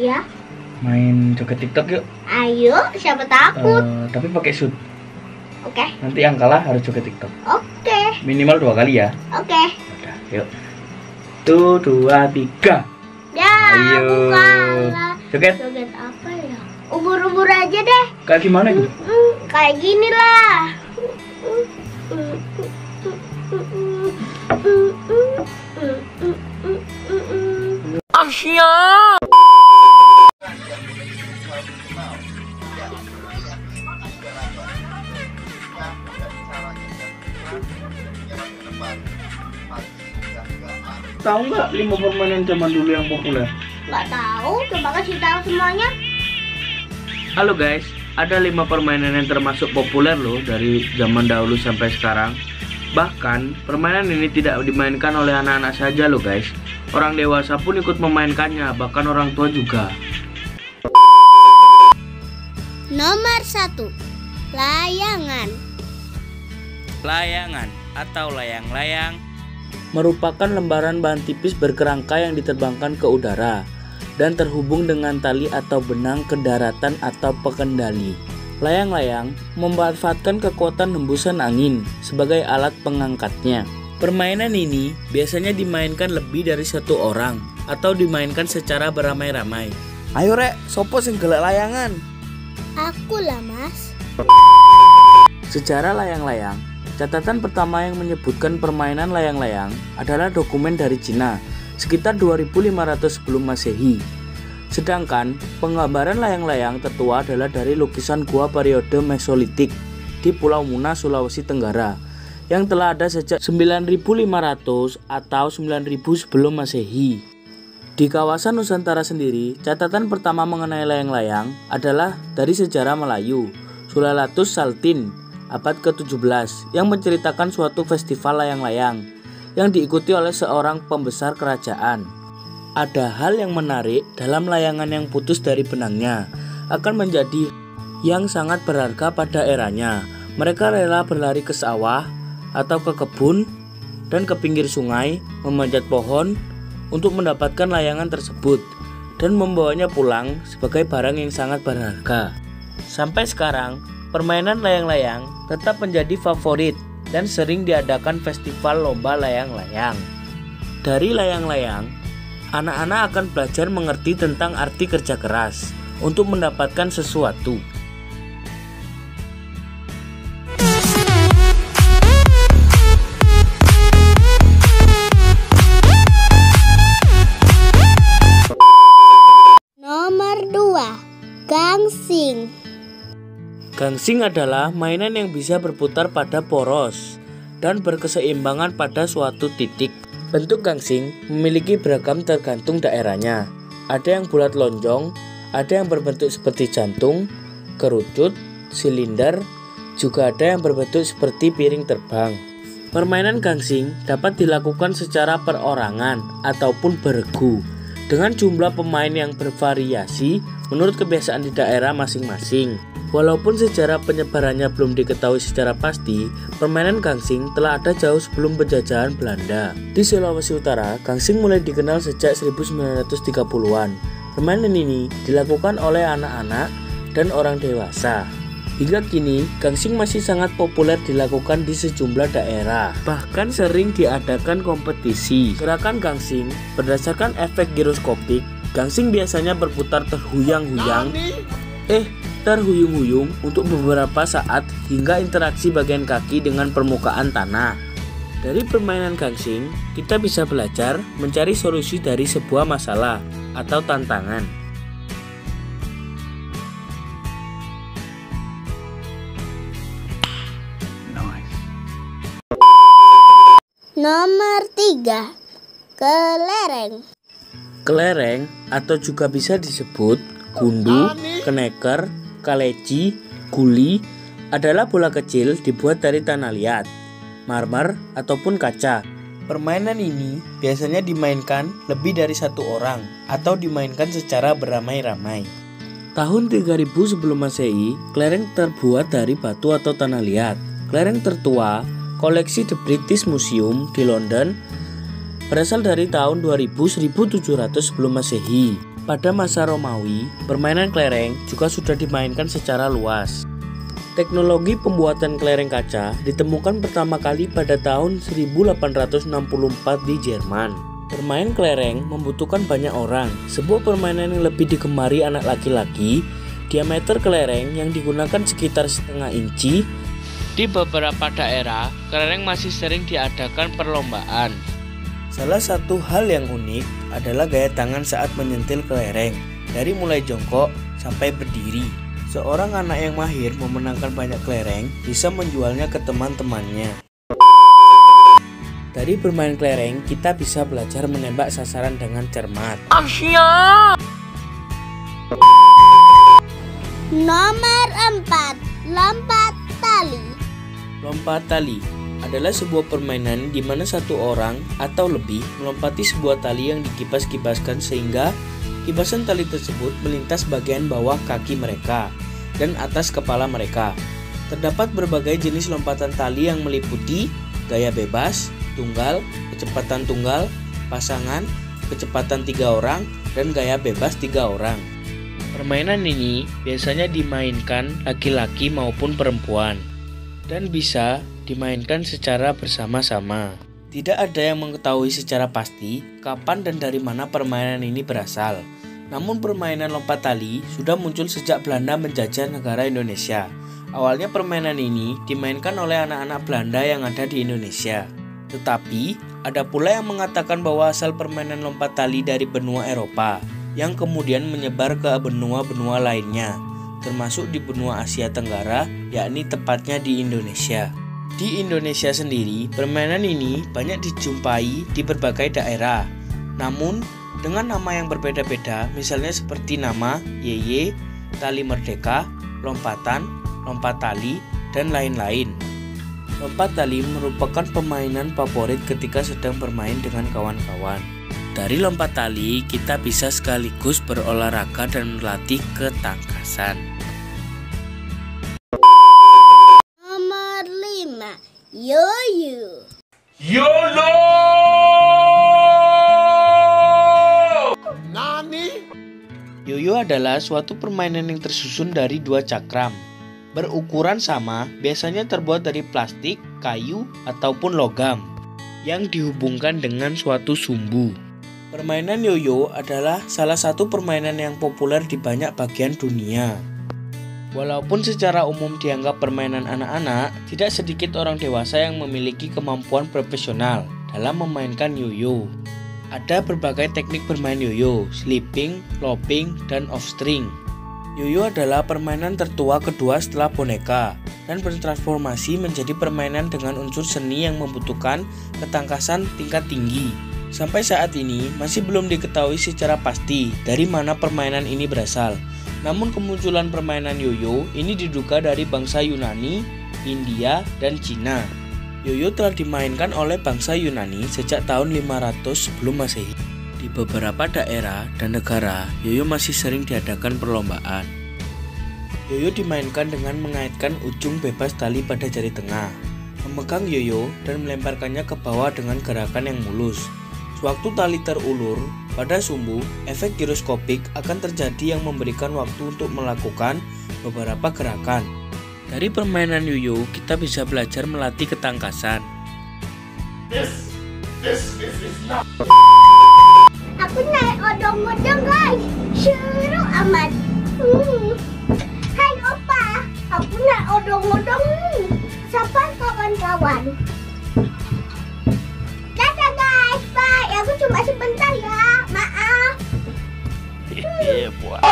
Ya. Main joget TikTok yuk. Ayo, siapa takut? Tapi pakai shoot. Oke. Nanti yang kalah harus joget TikTok. Oke. Minimal 2 kali ya. Oke. Udah, yuk. 1, 2, 3. Ya, Ayo. aku kalah. Joget. Joget apa ya? Ubur-ubur aja deh. Kayak gimana itu? Kayak gini lah. Asia. Tahu nggak 5 permainan zaman dulu yang populer? Nggak tahu, coba kasih tahu semuanya. Halo guys, ada 5 permainan yang termasuk populer loh dari zaman dahulu sampai sekarang. Bahkan permainan ini tidak dimainkan oleh anak-anak saja loh guys. Orang dewasa pun ikut memainkannya, bahkan orang tua juga. Nomor 1, layangan. Layangan atau layang-layang merupakan lembaran bahan tipis berkerangka yang diterbangkan ke udara dan terhubung dengan tali atau benang ke daratan atau pengendali. Layang-layang memanfaatkan kekuatan hembusan angin sebagai alat pengangkatnya. Permainan ini biasanya dimainkan lebih dari 1 orang atau dimainkan secara beramai-ramai. Ayo rek, sopo sing gelek layangan? Aku lah mas. Sejarah layang-layang, catatan pertama yang menyebutkan permainan layang-layang adalah dokumen dari Cina sekitar 2500 sebelum Masehi. Sedangkan penggambaran layang-layang tertua adalah dari lukisan gua periode Mesolitik di Pulau Muna, Sulawesi Tenggara yang telah ada sejak 9500 atau 9000 sebelum Masehi. Di kawasan Nusantara sendiri, catatan pertama mengenai layang-layang adalah dari sejarah Melayu, Sulalatus Saltin abad ke-17 yang menceritakan suatu festival layang-layang yang diikuti oleh seorang pembesar kerajaan. Ada hal yang menarik dalam layangan yang putus dari benangnya akan menjadi yang sangat berharga pada eranya. Mereka rela berlari ke sawah atau ke kebun dan ke pinggir sungai, memanjat pohon untuk mendapatkan layangan tersebut dan membawanya pulang sebagai barang yang sangat berharga. Sampai sekarang, permainan layang-layang tetap menjadi favorit dan sering diadakan festival lomba layang-layang. Dari layang-layang, anak-anak akan belajar mengerti tentang arti kerja keras untuk mendapatkan sesuatu. Nomor 2, gangsing. Gangsing adalah mainan yang bisa berputar pada poros dan berkeseimbangan pada suatu titik. Bentuk gangsing memiliki beragam tergantung daerahnya. Ada yang bulat lonjong, ada yang berbentuk seperti jantung, kerucut, silinder, juga ada yang berbentuk seperti piring terbang. Permainan gangsing dapat dilakukan secara perorangan ataupun beregu dengan jumlah pemain yang bervariasi menurut kebiasaan di daerah masing-masing. Walaupun sejarah penyebarannya belum diketahui secara pasti, permainan gangsing telah ada jauh sebelum penjajahan Belanda. Di Sulawesi Utara, gangsing mulai dikenal sejak 1930-an. Permainan ini dilakukan oleh anak-anak dan orang dewasa. Hingga kini, gangsing masih sangat populer dilakukan di sejumlah daerah. Bahkan sering diadakan kompetisi. Gerakan gangsing berdasarkan efek giroskopik, gangsing biasanya berputar terhuyang-huyang. Terhuyung-huyung untuk beberapa saat hingga interaksi bagian kaki dengan permukaan tanah. Dari permainan gangsing, kita bisa belajar mencari solusi dari sebuah masalah atau tantangan. Nomor 3, kelereng. Kelereng atau juga bisa disebut gundu, keneker, kaleci, guli adalah bola kecil dibuat dari tanah liat, marmer ataupun kaca. Permainan ini biasanya dimainkan lebih dari 1 orang atau dimainkan secara beramai-ramai. Tahun 3000 sebelum Masehi, kelereng terbuat dari batu atau tanah liat. Kelereng tertua, koleksi The British Museum di London, berasal dari tahun 2000-1700 sebelum Masehi. Pada masa Romawi, permainan kelereng juga sudah dimainkan secara luas. Teknologi pembuatan kelereng kaca ditemukan pertama kali pada tahun 1864 di Jerman. Bermain kelereng membutuhkan banyak orang. Sebuah permainan yang lebih digemari anak laki-laki. Diameter kelereng yang digunakan sekitar setengah inci. Di beberapa daerah, kelereng masih sering diadakan perlombaan. Salah satu hal yang unik adalah gaya tangan saat menyentil kelereng, dari mulai jongkok sampai berdiri. Seorang anak yang mahir memenangkan banyak kelereng bisa menjualnya ke teman-temannya. Dari bermain kelereng, kita bisa belajar menembak sasaran dengan cermat. Nomor 4. Lompat tali. Lompat tali adalah sebuah permainan di mana satu orang atau lebih melompati sebuah tali yang dikipas-kipaskan sehingga kipasan tali tersebut melintas bagian bawah kaki mereka dan atas kepala mereka. Terdapat berbagai jenis lompatan tali yang meliputi gaya bebas, tunggal, kecepatan tunggal, pasangan, kecepatan 3 orang, dan gaya bebas 3 orang. Permainan ini biasanya dimainkan laki-laki maupun perempuan dan bisa dimainkan secara bersama-sama. Tidak ada yang mengetahui secara pasti kapan dan dari mana permainan ini berasal. Namun permainan lompat tali sudah muncul sejak Belanda menjajah negara Indonesia. Awalnya permainan ini dimainkan oleh anak-anak Belanda yang ada di Indonesia. Tetapi ada pula yang mengatakan bahwa asal permainan lompat tali dari benua Eropa yang kemudian menyebar ke benua-benua lainnya, termasuk di benua Asia Tenggara, yakni tepatnya di Indonesia. Di Indonesia sendiri, permainan ini banyak dijumpai di berbagai daerah. Namun dengan nama yang berbeda-beda, misalnya seperti nama Yeye, Tali Merdeka, Lompatan, Lompat Tali, dan lain-lain. Lompat tali merupakan permainan favorit ketika sedang bermain dengan kawan-kawan. Dari lompat tali, kita bisa sekaligus berolahraga dan melatih ketangkasan. Nomor 5. Yoyo. YOLO! Yoyo adalah suatu permainan yang tersusun dari 2 cakram. Berukuran sama, biasanya terbuat dari plastik, kayu, ataupun logam yang dihubungkan dengan suatu sumbu. Permainan yoyo adalah salah satu permainan yang populer di banyak bagian dunia. Walaupun secara umum dianggap permainan anak-anak, tidak sedikit orang dewasa yang memiliki kemampuan profesional dalam memainkan yoyo. Ada berbagai teknik bermain yoyo, slipping, looping, dan off-string. Yoyo adalah permainan tertua kedua setelah boneka dan bertransformasi menjadi permainan dengan unsur seni yang membutuhkan ketangkasan tingkat tinggi. Sampai saat ini masih belum diketahui secara pasti dari mana permainan ini berasal. Namun kemunculan permainan yoyo ini diduga dari bangsa Yunani, India, dan Cina. Yoyo telah dimainkan oleh bangsa Yunani sejak tahun 500 sebelum Masehi. Di beberapa daerah dan negara, yoyo masih sering diadakan perlombaan. Yoyo dimainkan dengan mengaitkan ujung bebas tali pada jari tengah, memegang yoyo dan melemparkannya ke bawah dengan gerakan yang mulus. Sewaktu tali terulur pada sumbu, efek giroskopik akan terjadi yang memberikan waktu untuk melakukan beberapa gerakan. Dari permainan yoyo, kita bisa belajar melatih ketangkasan. This is not. Aku naik odong-odong guys. Seru amat. Hai opa, aku naik odong-odong nih. Siapa kawan-kawan? Dadah guys, bye. Aku cuma sebentar ya. Maaf. Yeah, boy.